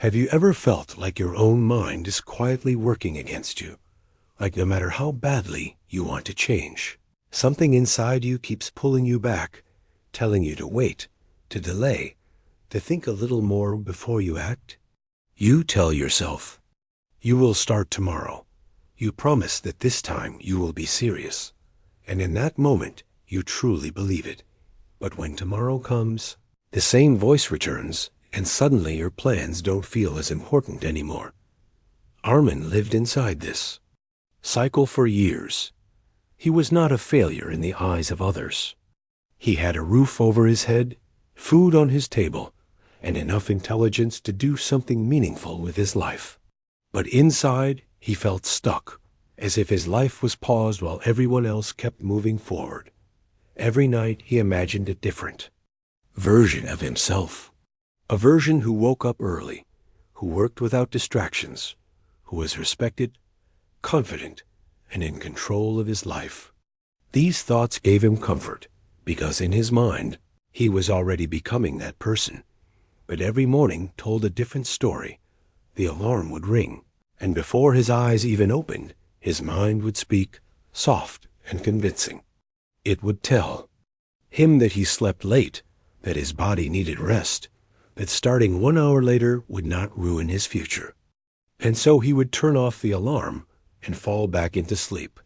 Have you ever felt like your own mind is quietly working against you? Like no matter how badly you want to change, something inside you keeps pulling you back, telling you to wait, to delay, to think a little more before you act? You tell yourself, you will start tomorrow. You promise that this time you will be serious. And in that moment, you truly believe it. But when tomorrow comes, the same voice returns, and suddenly your plans don't feel as important anymore. Arman lived inside this cycle for years. He was not a failure in the eyes of others. He had a roof over his head, food on his table, and enough intelligence to do something meaningful with his life. But inside, he felt stuck, as if his life was paused while everyone else kept moving forward. Every night he imagined a different version of himself. A version who woke up early, who worked without distractions, who was respected, confident, and in control of his life. These thoughts gave him comfort, because in his mind, he was already becoming that person. But every morning told a different story. The alarm would ring, and before his eyes even opened, his mind would speak, soft and convincing. It would tell him that he slept late, that his body needed rest, that starting 1 hour later would not ruin his future. And so he would turn off the alarm and fall back into sleep,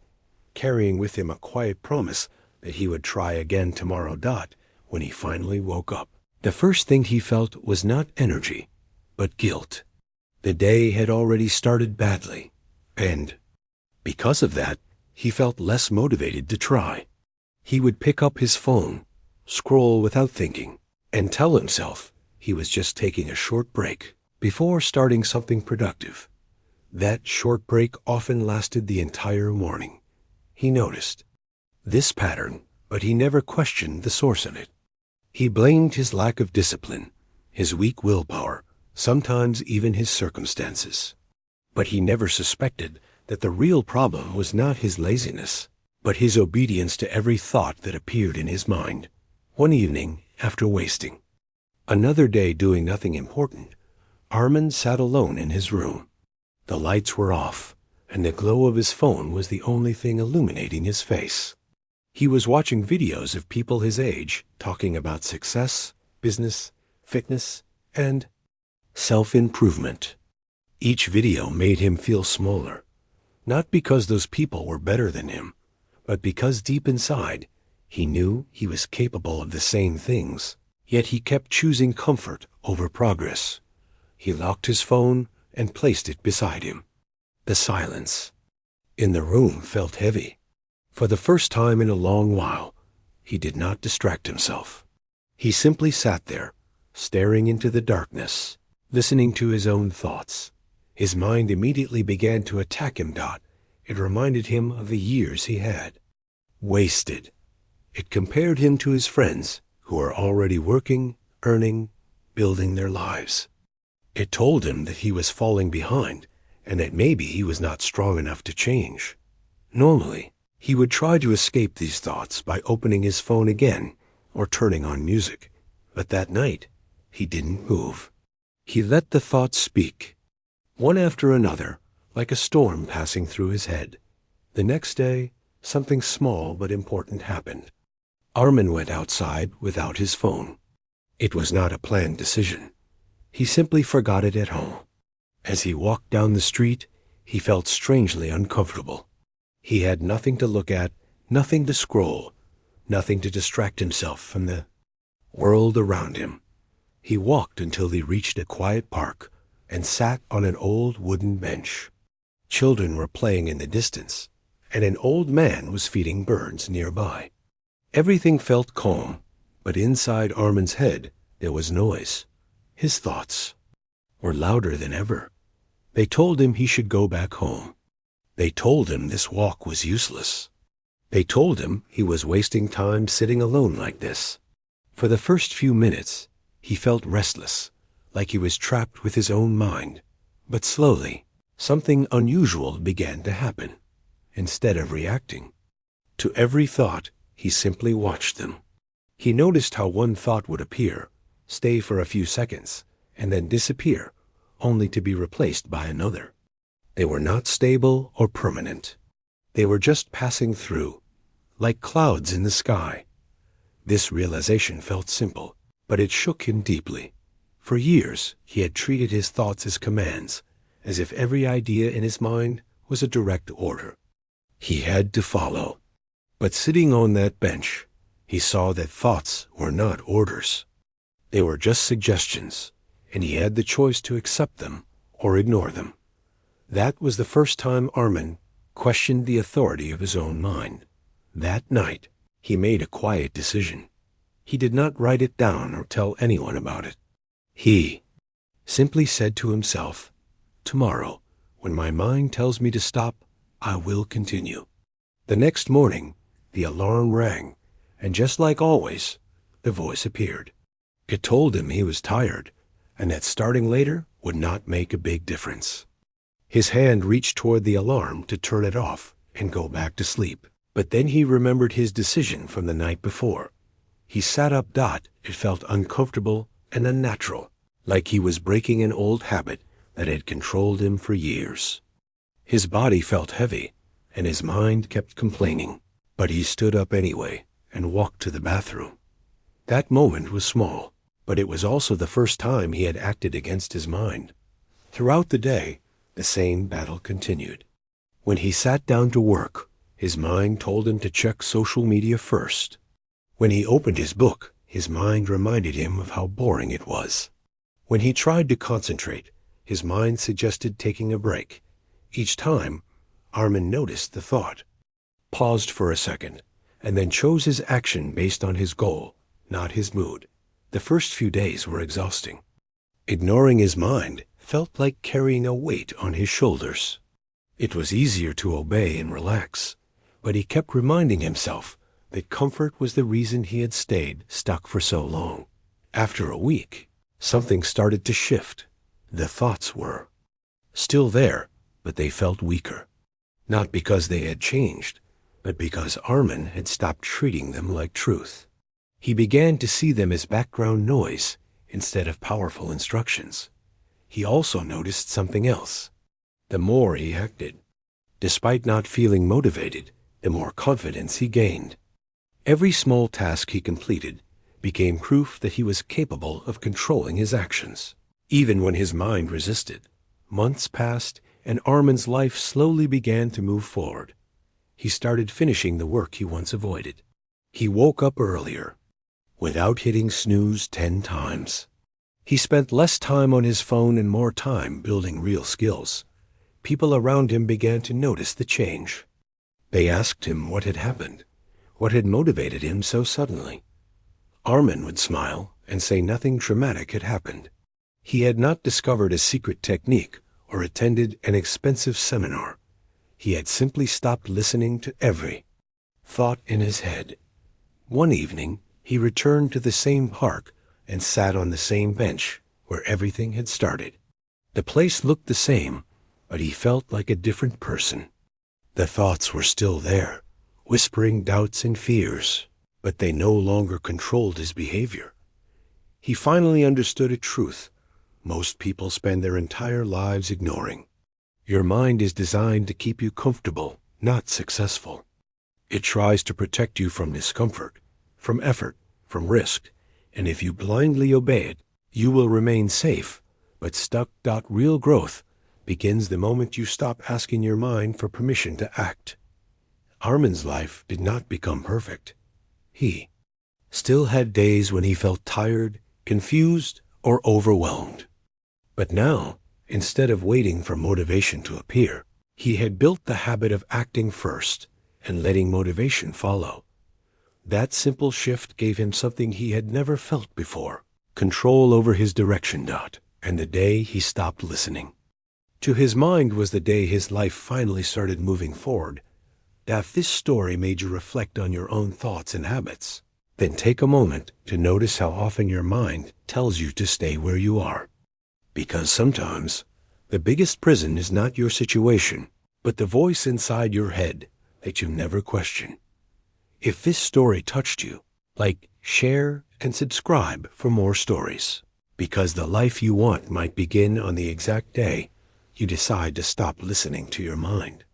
carrying with him a quiet promise that he would try again tomorrow when he finally woke up. The first thing he felt was not energy, but guilt. The day had already started badly, and because of that, he felt less motivated to try. He would pick up his phone, scroll without thinking, and tell himself he was just taking a short break before starting something productive. That short break often lasted the entire morning. He noticed this pattern, but he never questioned the source of it. He blamed his lack of discipline, his weak willpower, sometimes even his circumstances. But he never suspected that the real problem was not his laziness, but his obedience to every thought that appeared in his mind. One evening, after wasting another day doing nothing important, Arman sat alone in his room. The lights were off, and the glow of his phone was the only thing illuminating his face. He was watching videos of people his age talking about success, business, fitness, and self-improvement. Each video made him feel smaller, not because those people were better than him, but because deep inside, he knew he was capable of the same things. Yet he kept choosing comfort over progress. He locked his phone and placed it beside him. The silence in the room felt heavy. For the first time in a long while, he did not distract himself. He simply sat there, staring into the darkness, listening to his own thoughts. His mind immediately began to attack him. It reminded him of the years he had wasted. It compared him to his friends who are already working, earning, building their lives. It told him that he was falling behind and that maybe he was not strong enough to change. Normally, he would try to escape these thoughts by opening his phone again or turning on music. But that night, he didn't move. He let the thoughts speak, one after another, like a storm passing through his head. The next day, something small but important happened. Arman went outside without his phone. It was not a planned decision. He simply forgot it at home. As he walked down the street, he felt strangely uncomfortable. He had nothing to look at, nothing to scroll, nothing to distract himself from the world around him. He walked until he reached a quiet park and sat on an old wooden bench. Children were playing in the distance, and an old man was feeding birds nearby. Everything felt calm, but inside Arman's head there was noise. His thoughts were louder than ever. They told him he should go back home. They told him this walk was useless. They told him he was wasting time sitting alone like this. For the first few minutes, he felt restless, like he was trapped with his own mind. But slowly, something unusual began to happen. Instead of reacting to every thought, he simply watched them. He noticed how one thought would appear, stay for a few seconds, and then disappear, only to be replaced by another. They were not stable or permanent. They were just passing through, like clouds in the sky. This realization felt simple, but it shook him deeply. For years, he had treated his thoughts as commands, as if every idea in his mind was a direct order. He had to follow. But sitting on that bench, he saw that thoughts were not orders. They were just suggestions, and he had the choice to accept them or ignore them. That was the first time Arman questioned the authority of his own mind. That night, he made a quiet decision. He did not write it down or tell anyone about it. He simply said to himself, "Tomorrow, when my mind tells me to stop, I will continue." The next morning, the alarm rang, and just like always, the voice appeared. It told him he was tired, and that starting later would not make a big difference. His hand reached toward the alarm to turn it off and go back to sleep. But then he remembered his decision from the night before. He sat up. It felt uncomfortable and unnatural, like he was breaking an old habit that had controlled him for years. His body felt heavy, and his mind kept complaining. But he stood up anyway and walked to the bathroom. That moment was small, but it was also the first time he had acted against his mind. Throughout the day, the same battle continued. When he sat down to work, his mind told him to check social media first. When he opened his book, his mind reminded him of how boring it was. When he tried to concentrate, his mind suggested taking a break. Each time, Arman noticed the thought, paused for a second, and then chose his action based on his goal, not his mood. The first few days were exhausting. Ignoring his mind felt like carrying a weight on his shoulders. It was easier to obey and relax, but he kept reminding himself that comfort was the reason he had stayed stuck for so long. After a week, something started to shift. The thoughts were still there, but they felt weaker. Not because they had changed, but because Arman had stopped treating them like truth. He began to see them as background noise instead of powerful instructions. He also noticed something else. The more he acted, despite not feeling motivated, the more confidence he gained. Every small task he completed became proof that he was capable of controlling his actions, even when his mind resisted. Months passed, and Arman's life slowly began to move forward. He started finishing the work he once avoided. He woke up earlier, without hitting snooze 10 times. He spent less time on his phone and more time building real skills. People around him began to notice the change. They asked him what had happened, what had motivated him so suddenly. Arman would smile and say nothing dramatic had happened. He had not discovered a secret technique or attended an expensive seminar. He had simply stopped listening to every thought in his head. One evening, he returned to the same park and sat on the same bench where everything had started. The place looked the same, but he felt like a different person. The thoughts were still there, whispering doubts and fears, but they no longer controlled his behavior. He finally understood a truth most people spend their entire lives ignoring. Your mind is designed to keep you comfortable, not successful. It tries to protect you from discomfort, from effort, from risk, and if you blindly obey it, you will remain safe, but stuck. Real growth begins the moment you stop asking your mind for permission to act. Arman's life did not become perfect. He still had days when he felt tired, confused, or overwhelmed. But now, instead of waiting for motivation to appear, he had built the habit of acting first and letting motivation follow. That simple shift gave him something he had never felt before, control over his direction. And the day he stopped listening to his mind was the day his life finally started moving forward. If this story made you reflect on your own thoughts and habits, then take a moment to notice how often your mind tells you to stay where you are. Because sometimes the biggest prison is not your situation, but the voice inside your head that you never question. If this story touched you, like, share, and subscribe for more stories. because the life you want might begin on the exact day you decide to stop listening to your mind.